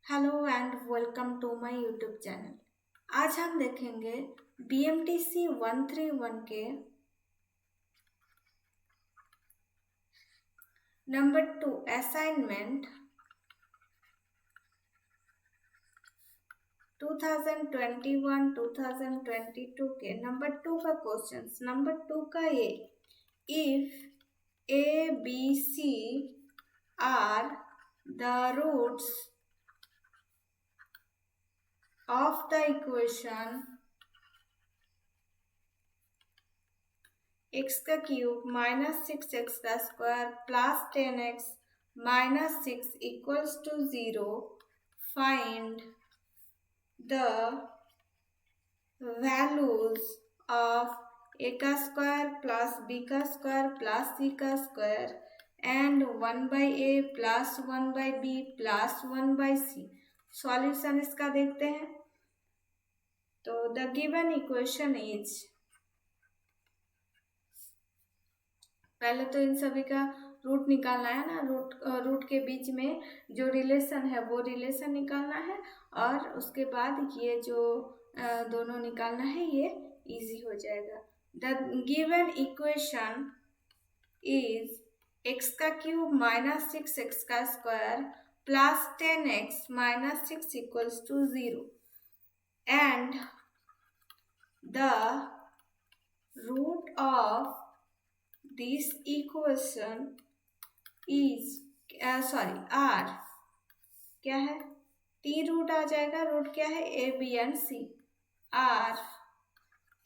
Hello and welcome to my YouTube channel. आज हम देखेंगे BMTC 131 के नंबर 2 असाइनमेंट 2021-2022 के नंबर 2 का क्वेश्चन। नंबर 2 का ये, if A B C are the roots of the equation x का क्यूब माइनस 6x का square plus 10x minus 6 equals to 0, find the values of a का square plus b का square plus c का square and 1/a plus 1/b plus 1/c। Solution इसका देखते हैं। तो the given equation is, पहले तो इन सभी का रूट निकालना है ना। रूट के बीच में जो रिलेशन है वो रिलेशन निकालना है, और उसके बाद ये जो दोनों निकालना है, ये इजी हो जाएगा। The given equation is x का क्यूब माइनस 6x का square plus 10x minus 6 equals to 0 and the root of this equation is r क्या है, 3 रूट आ जाएगा। रूट क्या है, a b and c, r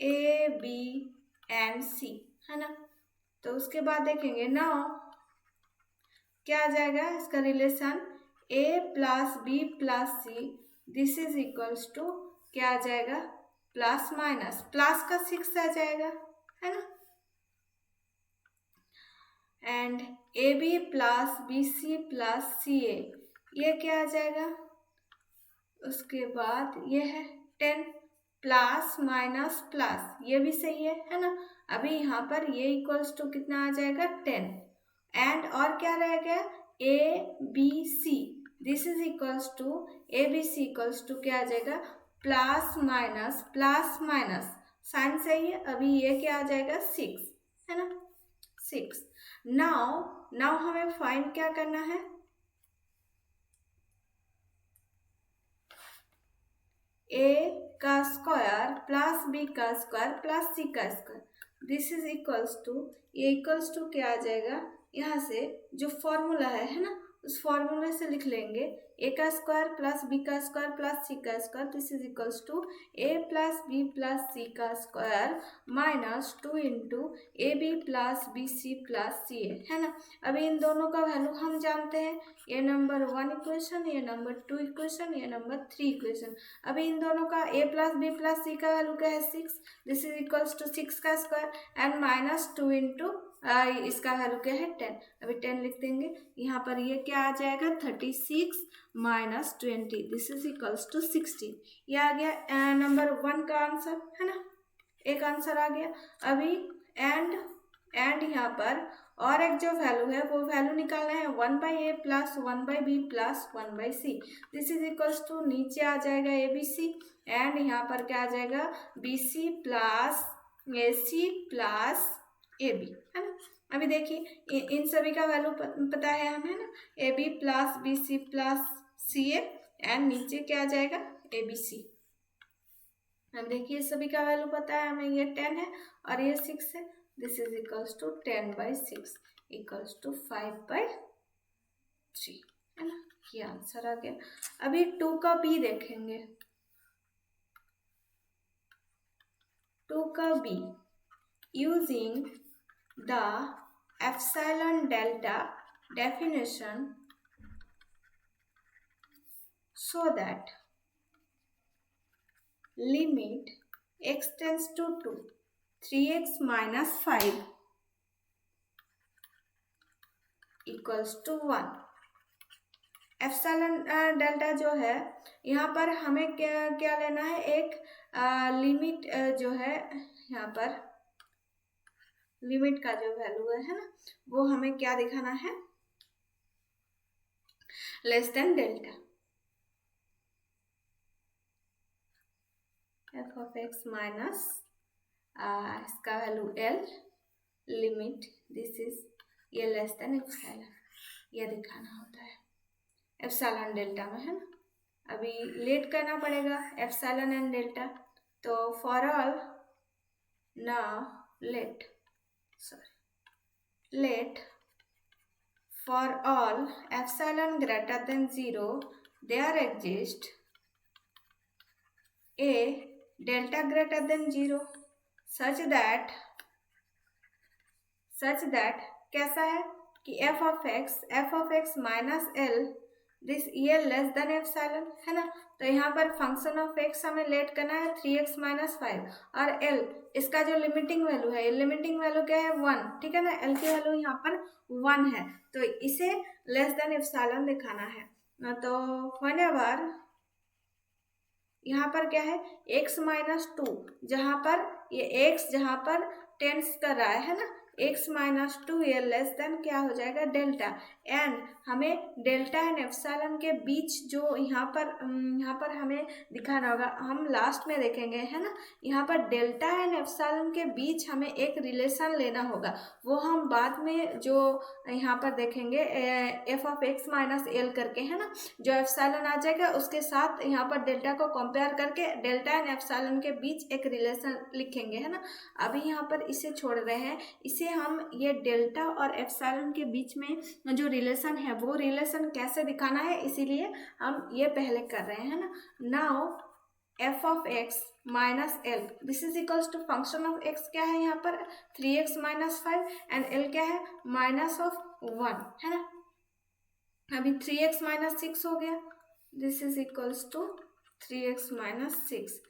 a b and c है ना। तो उसके बाद देखेंगे ना क्या आ जाएगा इसका relation, a plus b plus c this is equals to क्या आ जाएगा, प्लस माइनस प्लस का 6 आ जाएगा है ना, and A B plus B C plus C A ये क्या आ जाएगा। उसके बाद ये है 10 प्लस माइनस प्लस, ये भी सही है ना। अभी यहाँ पर ये इक्वल्स टू कितना आ जाएगा 10, एंड और क्या रह गया, A B C this is equals to A B C equals to क्या आ जाएगा, प्लस माइनस साइन सही है। अभी ये क्या आ जाएगा 6 है ना, 6। नाउ हमें फाइंड क्या करना है, a का स्क्वायर प्लस b का स्क्वायर प्लस c का square this is equals to, ये इक्वल्स टू क्या आ जाएगा, यहाँ से जो फॉर्मूला है ना, उस फॉर्मूले से लिख लेंगे a का स्क्वायर प्लस b का स्क्वायर प्लस c का square this is equals to a plus b plus c का square minus 2 into A B plus B C plus C A है ना। अभी इन दोनों का वैल्यू हम जानते हैं, ये नंबर 1 इक्वेशन, ये नंबर 2 इक्वेशन, ये नंबर 3 इक्वेशन। अभी इन दोनों का a प्लस बी प्लस सी का वैल्यू क्या है 6, दिस इज इक्वल्स टू 6 का स्क्वायर एंड माइनस 2 इंटू इसका वैल्यू क्या है 10। अभी 10 लिख देंगे, यहाँ पर ये क्या आ जाएगा 36 minus 20 this is equals to 16। ये आ गया नंबर 1 का आंसर है ना, एक आंसर आ गया। अभी एंड यहाँ पर और एक जो वैल्यू है वो वैल्यू निकालना है 1/a plus 1/b plus 1/c this is equals to, नीचे आ जाएगा ए बी सी एंड यहाँ पर क्या आ जाएगा B C plus A C plus A B है ना। अभी देखिए इन सभी का वैल्यू पता है हमें ना, A B plus B C plus C A and नीचे क्या आ जाएगा ए बी सी। अब देखिए सभी का वैल्यू पता है हमें, ये 10 है और ये 6 है, this is equals to 10/6 equals to 5/3 है ना। ये आंसर आ गया। अभी 2 का बी देखेंगे। 2 का B, using the epsilon delta definition so that limit x tends to 2 3x minus 5 equals to 1। Epsilon delta जो है यहाँ पर हमें क्या लेना है, एक लिमिट जो है यहाँ पर लिमिट का जो वैल्यू है ना, वो हमें क्या दिखाना है, less than delta. F of X minus इसका value L, limit this is ये लेस देन एप्सिलॉन, ये दिखाना होता है एप्सिलॉन डेल्टा में, है ना। अभी लेट करना पड़ेगा एप्सिलॉन एंड डेल्टा, तो for all now let for all epsilon greater than 0 there exists a delta greater than 0 such that कैसा है कि f of x minus L this ये लेस देन एप्सिलॉन, है ना। तो यहाँ पर फंक्शन ऑफ x हमें लेट करना है 3x माइनस 5 और l इसका जो लिमिटिंग वैल्यू है, लिमिटिंग वैल्यू क्या है 1, ठीक है ना। l की वैल्यू यहाँ पर 1 है, तो इसे लेस देन एप्सिलॉन दिखाना है। तो व्हेनेवर यहाँ पर क्या है x माइनस 2, जहाँ पर ये x जहाँ पर टेंस कर रहा है ना, x माइनस 2 ये लेस देन क्या हो जाएगा डेल्टा, एंड हमें डेल्टा एंड एप्सिलॉन के बीच जो यहाँ पर हमें दिखाना होगा, हम लास्ट में देखेंगे, है ना। यहाँ पर डेल्टा एंड एप्सिलॉन के बीच हमें एक रिलेशन लेना होगा, वो हम बाद में जो यहाँ पर देखेंगे F of X minus L करके, है ना। जो एप्सिलॉन आ जाएगा उसके साथ यहाँ पर डेल्टा को कंपेयर करके डेल्टा एंड एप्सिलॉन के बीच एक रिलेशन लिखेंगे, है ना। अभी यहाँ पर इसे छोड़ रहे हैं, इसे हम ये डेल्टा और एप्सिलॉन के बीच में जो रिलेशन है वो रिलेशन कैसे दिखाना है, इसीलिए हम ये पहले कर रहे हैं, है ना। Now F of X minus L this is equals to function of X क्या है यहाँ पर 3x माइनस 5 एंड एल क्या है माइनस ऑफ 1, है ना। अभी 3x माइनस 6 हो गया, this is equals to 3x minus 6,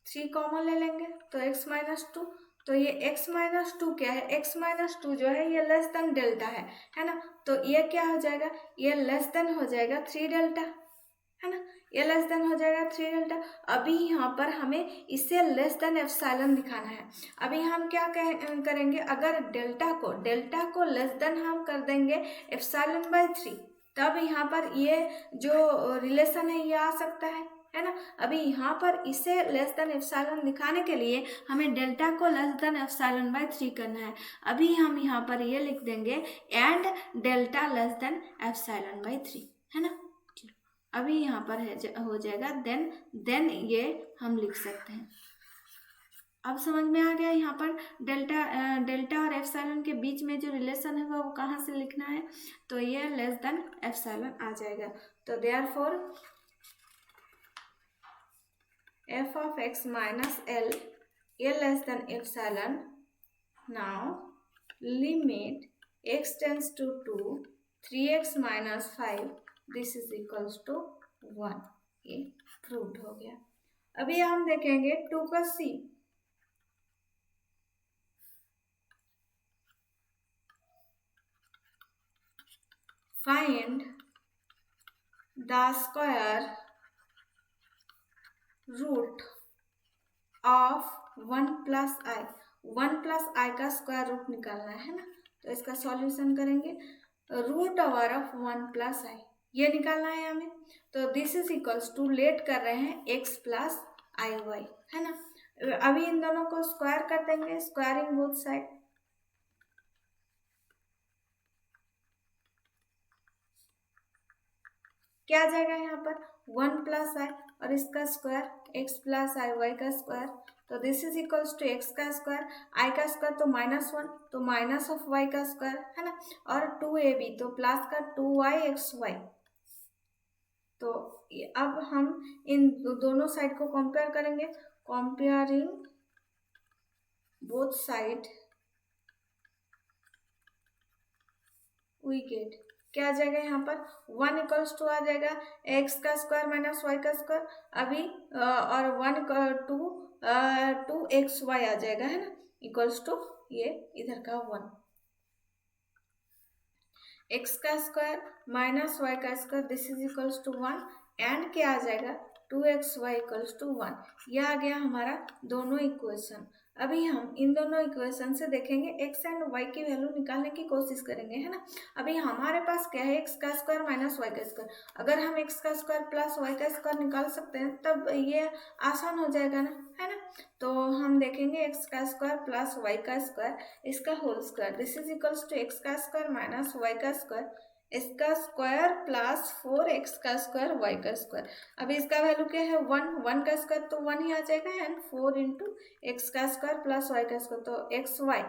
3 common ले लेंगे तो x माइनस 2, तो ये x माइनस 2 क्या है, x माइनस 2 जो है ये लेस देन डेल्टा है ना। तो ये क्या हो जाएगा, ये लेस देन हो जाएगा 3 डेल्टा, है ना। ये लेस देन हो जाएगा 3 डेल्टा। अभी यहाँ पर हमें इसे लेस देन एप्सिलॉन दिखाना है। अभी हम क्या करेंगे, अगर डेल्टा को लेस देन हम कर देंगे एप्सिलॉन बाय 3, तब यहाँ पर ये जो रिलेशन है ये आ सकता है ना। अभी यहाँ पर इसे लेस देन एप्सिलॉन दिखाने के लिए हमें डेल्टा को लेस देन एप्सिलॉन बाय 3 करना है। अभी हम यहाँ पर ये लिख देंगे and delta less than epsilon bye 3, है ना। अभी यहाँ पर हो जाएगा देन ये हम लिख सकते हैं। अब समझ में आ गया यहाँ पर डेल्टा और एप्सिलॉन के बीच में जो रिलेशन है वो कहाँ से लिखना है, तो ये लेस देन एप्सिलॉन आ जाएगा। तो therefore F of X minus L ये less than epsilon, now limit x tends to 2 3x minus 5 this is equals to 1, ये प्रूव्ड हो गया। अभी हम देखेंगे 2 का c, find the square root of 1 plus I, 1 plus I का square root निकालना है ना। तो इसका सॉल्यूशन करेंगे, root over of 1 plus I ये निकालना है हमें। तो this is equals to let कर रहे हैं x प्लस आई वाई, है ना। अभी इन दोनों को स्क्वायर कर देंगे, स्क्वायरिंग बोथ साइड, क्या आ जाएगा यहाँ पर 1 प्लस आई और इसका square x plus i y का स्क्वायर, तो this is equals to x का स्क्वायर, i का स्क्वायर तो -1 तो माइनस ऑफ y का स्क्वायर, है ना। और 2ab तो प्लस का 2yxy। तो अब हम इन दोनों साइड को कंपेयर करेंगे, comparing both side we get क्या आ जाएगा यहाँ पर 1 इक्वल्स टू आ जाएगा x का स्क्वायर माइनस y का स्क्वायर, अभी और 1 2xy आ जाएगा, है ना, इक्वल्स टू ये इधर का 1, x का स्क्वायर माइनस y का square this is equals to 1 and क्या आ जाएगा 2xy इक्वल्स टू 1। यह आ गया हमारा दोनों इक्वेशन। अभी हम इन दोनों इक्वेशन से देखेंगे x एंड y की वैल्यू निकालने की कोशिश करेंगे, है ना। अभी हमारे पास क्या है, x का स्क्वायर माइनस y का स्क्वायर। अगर हम x का स्क्वायर प्लस y का स्क्वायर निकाल सकते हैं तब ये आसान हो जाएगा ना, है ना। तो हम देखेंगे x का स्क्वायर प्लस y का स्क्वायर, इसका whole square, this is equals to x का स्क्वायर माइनस y का स्क्वायर, इसका स्क्वायर प्लस 4x का स्क्वायर y का स्क्वायर। अब इसका वैल्यू क्या है, 1 का स्क्वायर तो 1 ही आ जाएगा, एंड 4 इंटू एक्स का स्क्वायर प्लस वाई का स्क्वायर तो एक्स वाई,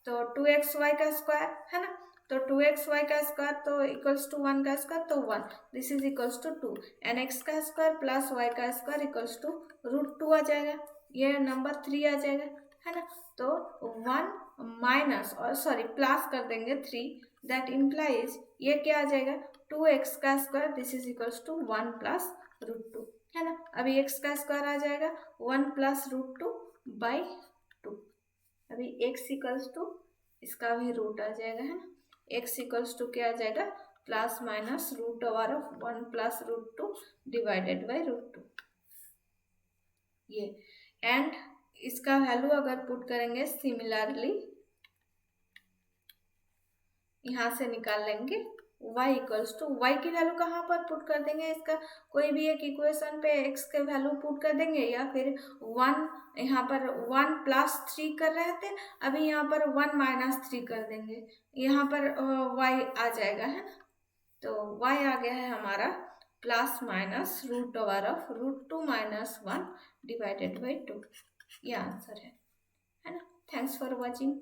तो 2xy का स्क्वायर, है ना। तो 2xy का स्क्वायर तो इक्वल्स टू 1 का स्क्वायर तो 1, this is equals to 2, and x का स्क्वायर प्लस y का स्क्वायर इक्वल्स टू √2 आ जाएगा, ये नंबर 3 आ जाएगा, है ना। तो 1 माइनस और सॉरी प्लस कर देंगे 3, दैट इम्प्लाइज ये क्या आ जाएगा, 2x का square, this is equals to 1 plus √2, है ना। अभी x का स्क्वायर आ जाएगा 1 प्लस √2 बाई 2। अभी x इक्वल्स टू इसका भी रूट आ जाएगा, है ना। x इक्वल्स टू क्या आ जाएगा, plus minus root over of 1 plus √2 divided by √2, ये। एंड इसका वैल्यू अगर पुट करेंगे सिमिलरली यहाँ से निकाल लेंगे y इक्वल्स टू, y की वैल्यू कहाँ पर पुट कर देंगे, इसका कोई भी एक इक्वेशन पे x के वैल्यू पुट कर देंगे, या फिर 1 यहाँ पर 1 प्लस 3 कर रहे थे, अभी यहाँ पर 1 माइनस 3 कर देंगे, यहाँ पर y आ जाएगा, है ना। तो y आ गया है हमारा plus minus root over of √2 minus 1 divided by 2, ये आंसर है ना। Thanks for watching.